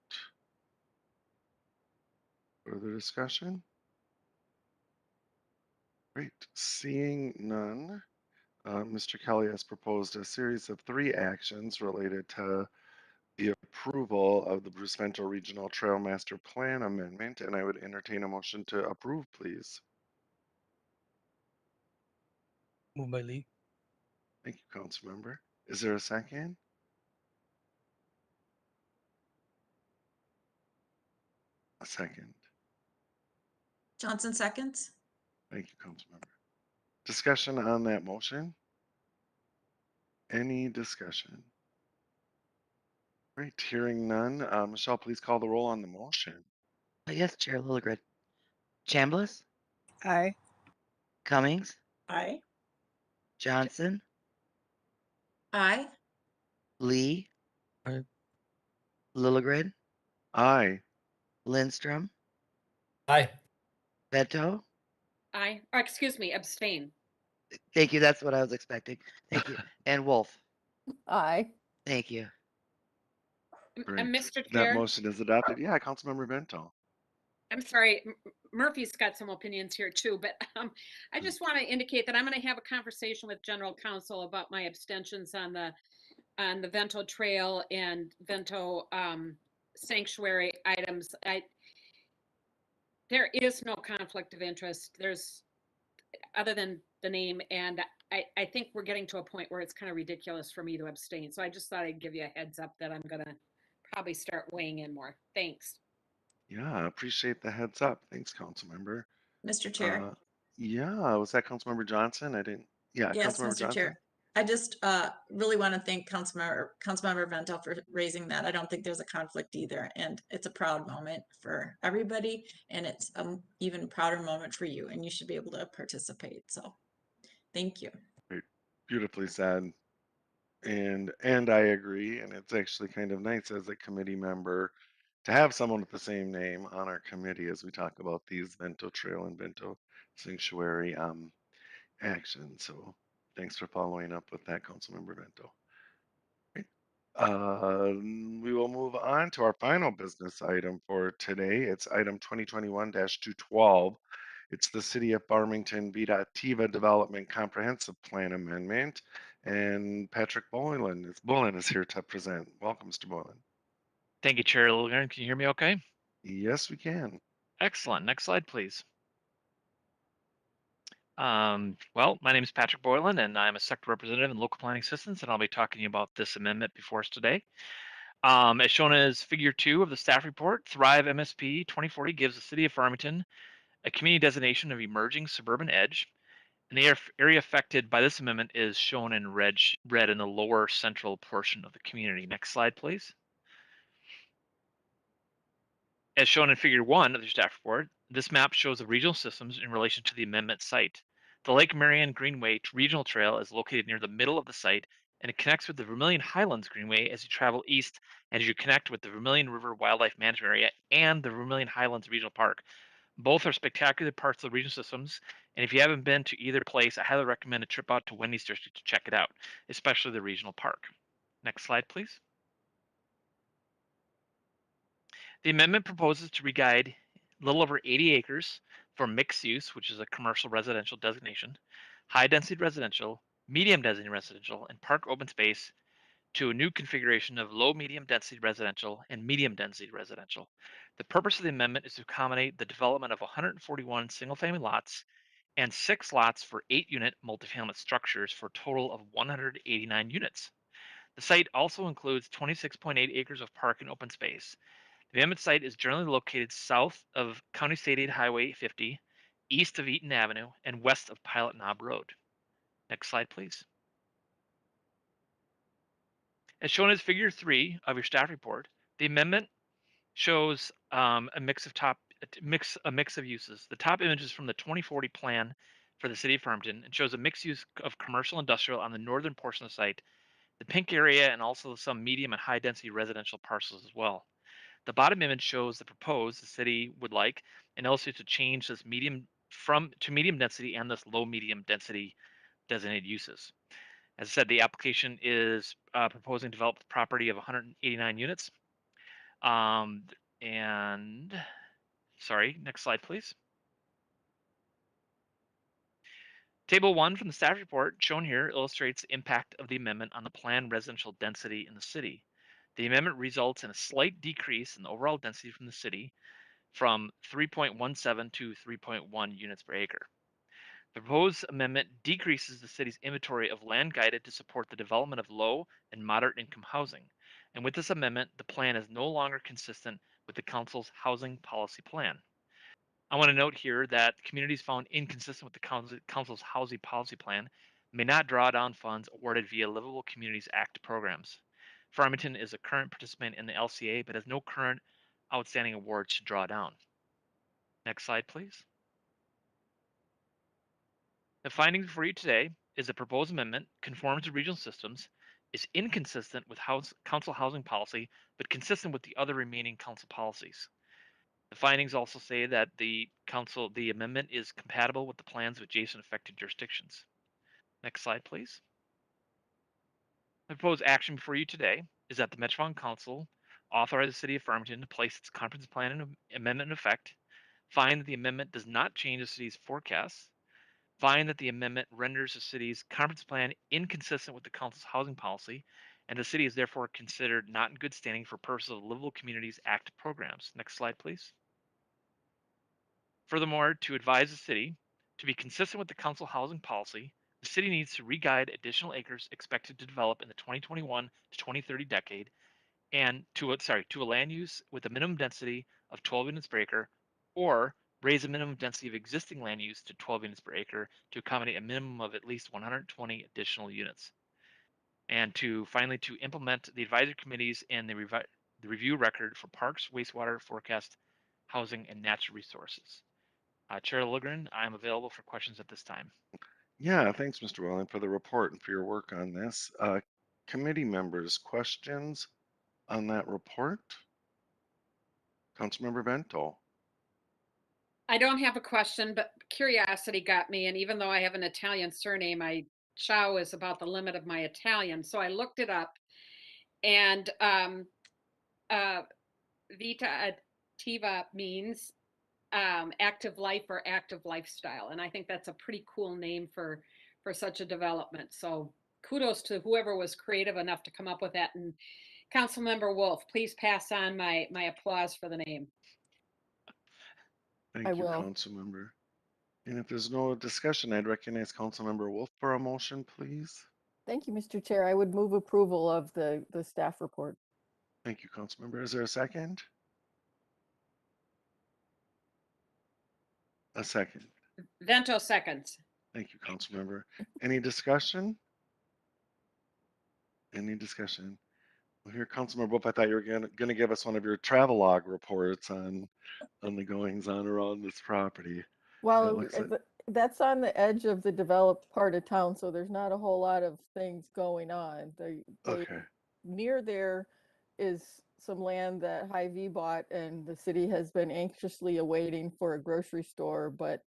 Further discussion? Great. Seeing none, Mr. Kelly has proposed a series of 3 actions related to the approval of the Bruce Vento Regional Trail Master Plan Amendment, and I would entertain a motion to approve, please. Move by Lee. Thank you, Councilmember. Is there a second? A second. Johnson seconds. Thank you, Councilmember. Discussion on that motion? Any discussion? Great. Hearing none. Michelle, please call the roll on the motion. Yes, Chair Lilligren. Chambliss, Aye. Cummings, Aye. Johnson, Aye. Lee, Aye. Lilligren, Aye. Lindstrom, Aye. Vento. Aye. Or excuse me, abstain. Thank you. That's what I was expecting. Thank you. And Wolf. Aye. Thank you. Great. And Mr. That Chair, motion is adopted. Yeah, Councilmember Vento. I'm sorry, Murphy's got some opinions here too, but I just want to indicate that I'm going to have a conversation with General Counsel about my abstentions on the Vento Trail and Vento sanctuary items. There is no conflict of interest. There's other than the name, and I think we're getting to a point where it's kind of ridiculous for me to abstain. So I just thought I'd give you a heads up that I'm gonna probably start weighing in more. Thanks. Yeah, I appreciate the heads up. Thanks, Councilmember. Mr. Chair. Yeah, was that Councilmember Johnson? I didn't. Yeah, Yes, Councilmember Mr. Johnson. Chair. I just really want to thank Councilmember Vento for raising that. I don't think there's a conflict either. And it's a proud moment for everybody. And it's an even prouder moment for you. And you should be able to participate. So thank you. Great. Beautifully said. And I agree. And it's actually kind of nice as a committee member to have someone with the same name on our committee as we talk about these Vento Trail and Vento Sanctuary actions. So thanks for following up with that, Councilmember Vento. Great. We will move on to our final business item for today. It's item 2021-212. It's the City of Farmington VDOT Development Comprehensive Plan Amendment. And Patrick Boylan is here to present. Welcome, Mr. Boylan. Thank you, Chair Lilligren. Can you hear me okay? Yes, we can. Excellent. Next slide, please. Well, my name is Patrick Boylan, and I'm a sector representative in local planning assistance, and I'll be talking to you about this amendment before us today. As shown as figure 2 of the staff report, Thrive MSP 2040 gives the City of Farmington a community designation of emerging suburban edge. And the area affected by this amendment is shown in red in the lower central portion of the community. Next slide, please. As shown in figure 1 of the staff report, this map shows the regional systems in relation to the amendment site. The Lake Marion Greenway Regional Trail is located near the middle of the site and it connects with the Vermilion Highlands Greenway as you travel east and as you connect with the Vermilion River Wildlife Management Area and the Vermilion Highlands Regional Park. Both are spectacular parts of the regional systems, and if you haven't been to either place, I highly recommend a trip out to Wendy's District to check it out, especially the regional park. Next slide, please. The amendment proposes to re-guide a little over 80 acres for mixed use, which is a commercial residential designation, high density residential, medium density residential, and park open space to a new configuration of low medium density residential and medium density residential. The purpose of the amendment is to accommodate the development of 141 single family lots and 6 lots for 8-unit multifamily structures for a total of 189 units. The site also includes 26.8 acres of park and open space. The amendment site is generally located south of County State Aid Highway 50, east of Eaton Avenue, and west of Pilot Knob Road. Next slide, please. As shown as figure 3 of your staff report, the amendment shows a mix of uses. The top image is from the 2040 plan for the city of Farmington and shows a mixed use of commercial industrial on the northern portion of the site, the pink area, and also some medium and high density residential parcels as well. The bottom image shows the city would like and also to change this medium to medium density and this low medium density designated uses. As I said, the application is proposing to develop the property of 189 units. And sorry, next slide, please. Table 1 from the staff report shown here illustrates the impact of the amendment on the planned residential density in the city. The amendment results in a slight decrease in the overall density from the city from 3.17 to 3.1 units per acre. The proposed amendment decreases the city's inventory of land guided to support the development of low and moderate income housing. And with this amendment, the plan is no longer consistent with the council's housing policy plan. I want to note here that communities found inconsistent with the council's housing policy plan may not draw down funds awarded via Livable Communities Act programs. Farmington is a current participant in the LCA but has no current outstanding awards to draw down. Next slide, please. The findings for you today is the proposed amendment conforms to regional systems, is inconsistent with council housing policy, but consistent with the other remaining council policies. The findings also say that the amendment is compatible with the plans of adjacent affected jurisdictions. Next slide, please. The proposed action before you today is that the Metropolitan Council authorize the City of Farmington to place its comprehensive plan and amendment in effect, find that the amendment does not change the city's forecasts, find that the amendment renders the city's comprehensive plan inconsistent with the council's housing policy, and the city is therefore considered not in good standing for purposes of Livable Communities Act programs. Next slide, please. Furthermore, to advise the city to be consistent with the council housing policy, the city needs to re-guide additional acres expected to develop in the 2021 to 2030 decade and to a land use with a minimum density of 12 units per acre, or raise the minimum density of existing land use to 12 units per acre to accommodate a minimum of at least 120 additional units. And finally to implement the advisory committees and the review record for parks, wastewater, forecast, housing, and natural resources. Chair Lilligren, I'm available for questions at this time. Yeah, thanks, Mr. Welling, for the report and for your work on this. Committee members, questions on that report? Councilmember Vento. I don't have a question, but curiosity got me. And even though I have an Italian surname, ciao is about the limit of my Italian. So I looked it up, and vita attiva means active life or active lifestyle. And I think that's a pretty cool name for such a development. So kudos to whoever was creative enough to come up with that. And Councilmember Wolf, please pass on my applause for the name. Thank you, Councilmember. And if there's no discussion, I'd recognize Councilmember Wolf for a motion, please. Thank you, Mr. Chair. I would move approval of the staff report. Thank you, Councilmember. Is there a second? A second. Vento seconds. Thank you, Councilmember. Any discussion? Any discussion? Well, here, Councilmember Wolf, I thought you were going to give us one of your travelogue reports on the goings on around this property. Well, That's on the edge of the developed part of town, so there's not a whole lot of things going on. They Okay. near there is some land that Hy-Vee bought, and the city has been anxiously awaiting for a grocery store, but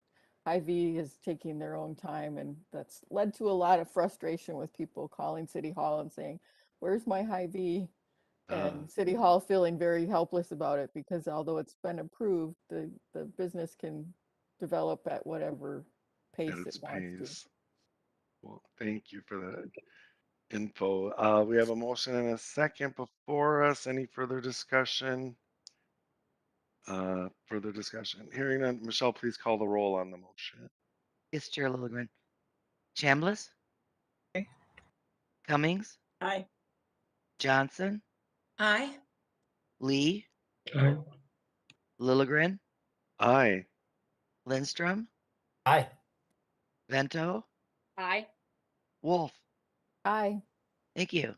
Hy-Vee is taking their own time, and that's led to a lot of frustration with people calling City Hall and saying, "Where's my Hy-Vee?" Uh, And City Hall feeling very helpless about it because although it's been approved, the business can develop at whatever at pace it its wants to. pace. Well, thank you for that info. We have a motion and a second before us. Any further discussion? Further discussion. Hearing none, Michelle, please call the roll on the motion. Yes, Chair Lilligren. Chambliss, Okay. Cummings, Aye. Johnson, Aye. Lee, Aye. Lilligren, Aye. Lindstrom, Aye. Vento, Aye. Wolf. Aye. Thank you.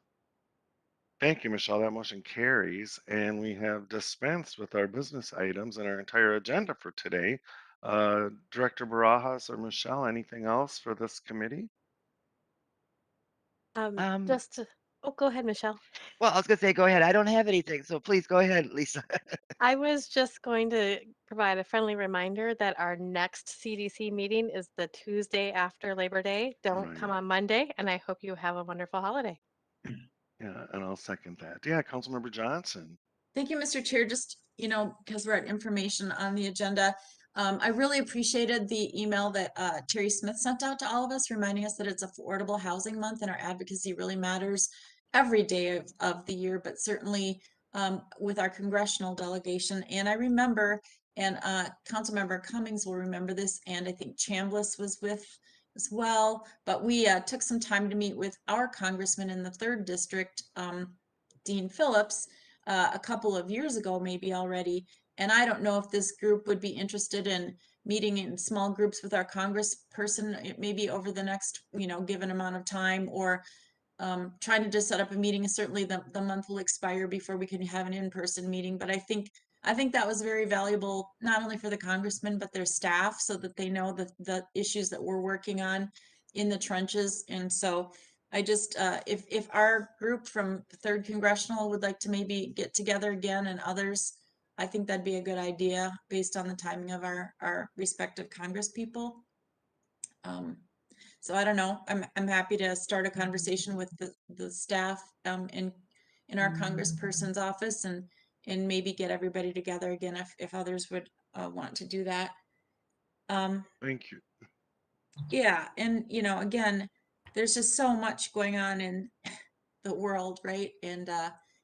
Thank you, Michelle. That motion carries, and we have dispensed with our business items and our entire agenda for today. Director Barajas or Michelle, anything else for this committee? Um, Just to, oh, go ahead, Michelle. well, I was gonna say, go ahead. I don't have anything, so please go ahead, Lisa. I was just going to provide a friendly reminder that our next CDC meeting is the Tuesday after Labor Day. Don't Right. come on Monday, and I hope you have a wonderful holiday. Yeah, and I'll second that. Yeah, Councilmember Johnson. Thank you, Mr. Chair. Just, because we're at information on the agenda, I really appreciated the email that Terry Smith sent out to all of us, reminding us that it's Affordable Housing Month and our advocacy really matters every day of the year, but certainly with our congressional delegation. And I remember, and Councilmember Cummings will remember this, and I think Chambliss was with as well, but we took some time to meet with our congressman in the 3rd district, Dean Phillips, a couple of years ago, maybe already. And I don't know if this group would be interested in meeting in small groups with our congressperson, maybe over the next, given amount of time, or trying to just set up a meeting. Certainly the month will expire before we can have an in-person meeting. But I think that was very valuable, not only for the congressmen, but their staff, so that they know the issues that we're working on in the trenches. And so I just, if our group from 3rd Congressional would like to maybe get together again, and others, I think that'd be a good idea based on the timing of our respective Congress people. So I don't know. I'm happy to start a conversation with the staff in our congressperson's office, and maybe get everybody together again if others would want to do that. Thank you. Yeah, and again, there's just so much going on in the world, right? And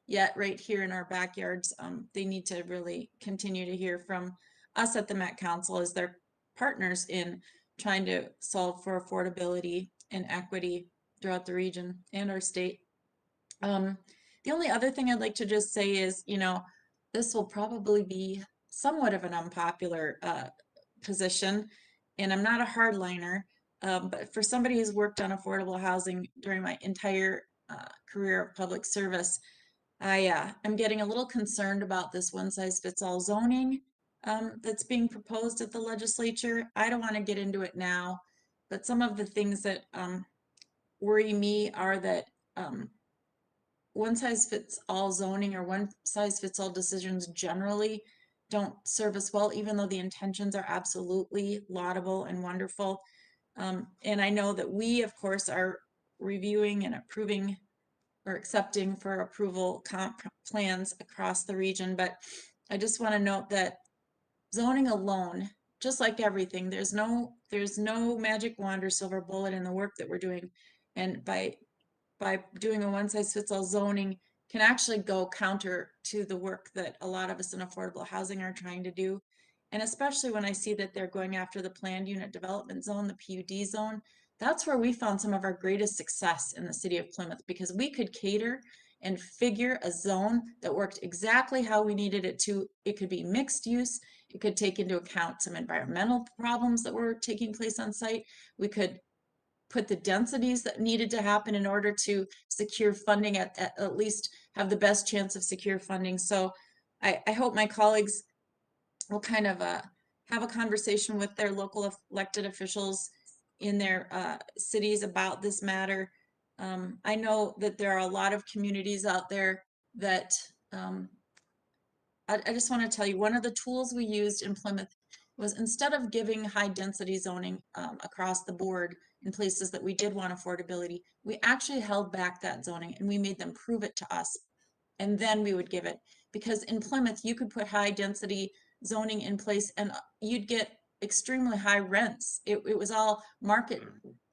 yet right here in our backyards, they need to really continue to hear from us at the Met Council as their partners in trying to solve for affordability and equity throughout the region and our state. The only other thing I'd like to just say is, this will probably be somewhat of an unpopular position, and I'm not a hardliner, but for somebody who's worked on affordable housing during my entire career of public service, I'm getting a little concerned about this one-size-fits-all zoning that's being proposed at the legislature. I don't want to get into it now, but some of the things that worry me are that one-size-fits-all zoning or one-size-fits-all decisions generally don't serve us well, even though the intentions are absolutely laudable and wonderful. And I know that we, of course, are reviewing and approving or accepting for approval comp plans across the region. But I just want to note that zoning alone, just like everything, there's no magic wand or silver bullet in the work that we're doing. And by doing a one-size-fits-all zoning can actually go counter to the work that a lot of us in affordable housing are trying to do. And especially when I see that they're going after the planned unit development zone, the PUD zone, that's where we found some of our greatest success in the city of Plymouth, because we could cater and figure a zone that worked exactly how we needed it to. It could be mixed use. It could take into account some environmental problems that were taking place on site. We could put the densities that needed to happen in order to secure funding, at least have the best chance of secure funding. So I hope my colleagues will kind of have a conversation with their local elected officials in their cities about this matter. I know that there are a lot of communities out there that I just want to tell you, one of the tools we used in Plymouth was, instead of giving high density zoning across the board in places that we did want affordability, we actually held back that zoning and we made them prove it to us. And then we would give it. Because in Plymouth, you could put high density zoning in place and you'd get extremely high rents. It was all market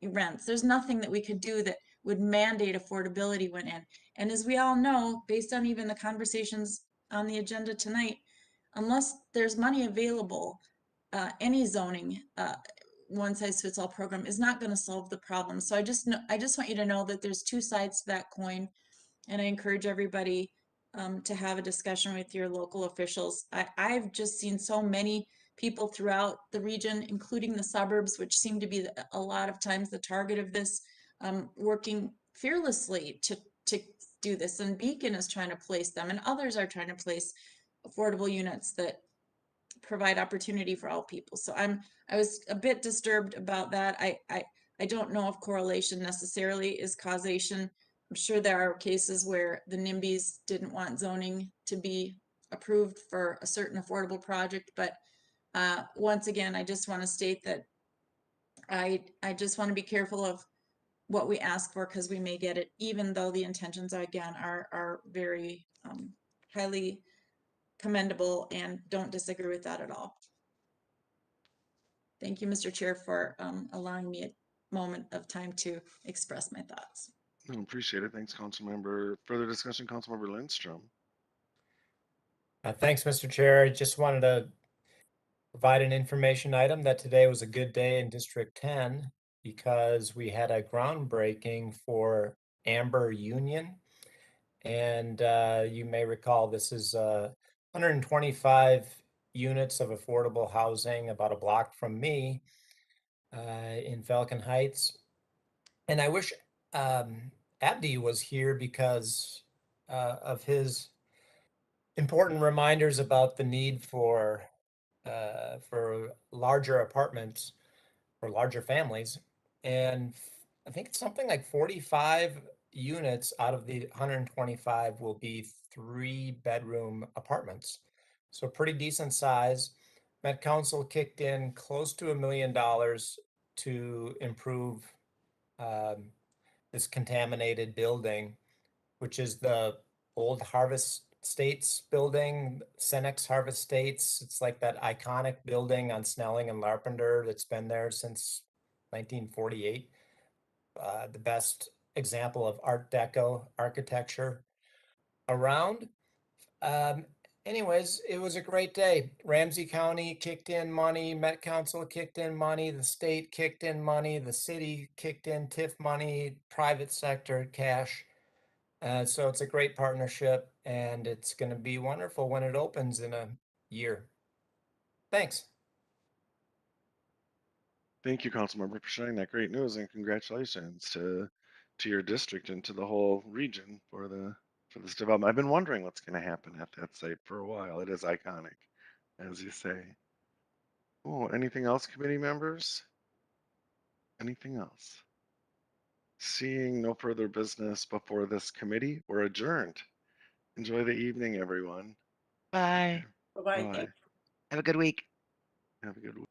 rents. There's nothing that we could do that would mandate affordability went in. And as we all know, based on even the conversations on the agenda tonight, unless there's money available, any zoning one size fits all program is not going to solve the problem. So I just want you to know that there's two sides to that coin, and I encourage everybody to have a discussion with your local officials. I've just seen so many people throughout the region, including the suburbs, which seem to be a lot of times the target of this, working fearlessly to do this. And Beacon is trying to place them, and others are trying to place affordable units that provide opportunity for all people. So I was a bit disturbed about that. I don't know if correlation necessarily is causation. I'm sure there are cases where the NIMBYs didn't want zoning to be approved for a certain affordable project, but once again, I just want to state that I just want to be careful of what we ask for, because we may get it, even though the intentions again are very highly commendable, and don't disagree with that at all. Thank you, Mr. Chair, for allowing me a moment of time to express my thoughts. I appreciate it. Thanks, Councilmember. Further discussion, Councilmember Lindstrom. Thanks, Mr. Chair. I just wanted to provide an information item that today was a good day in District 10 because we had a groundbreaking for Amber Union. And you may recall this is 125 units of affordable housing about a block from me in Falcon Heights. And I wish Abdi was here because of his important reminders about the need for larger apartments for larger families. And I think it's something like 45 units out of the 125 will be 3-bedroom apartments. So pretty decent size. Met Council kicked in close to $1 million to improve this contaminated building, which is the old Harvest States building, Cenex Harvest States. It's like that iconic building on Snelling and Larpenter that's been there since 1948. The best example of Art Deco architecture around. Anyways, it was a great day. Ramsey County kicked in money, Met Council kicked in money, the state kicked in money, the city kicked in TIF money, private sector cash. So it's a great partnership, and it's going to be wonderful when it opens in a year. Thanks. Thank you, Councilmember, for sharing that great news, and congratulations to your district and to the whole region for this development. I've been wondering what's going to happen at that site for a while. It is iconic, as you say. Oh, anything else, committee members? Anything else? Seeing no further business before this committee, we're adjourned. Enjoy the evening, everyone. Bye. Bye-bye. Bye. Have a good week. Have a good week.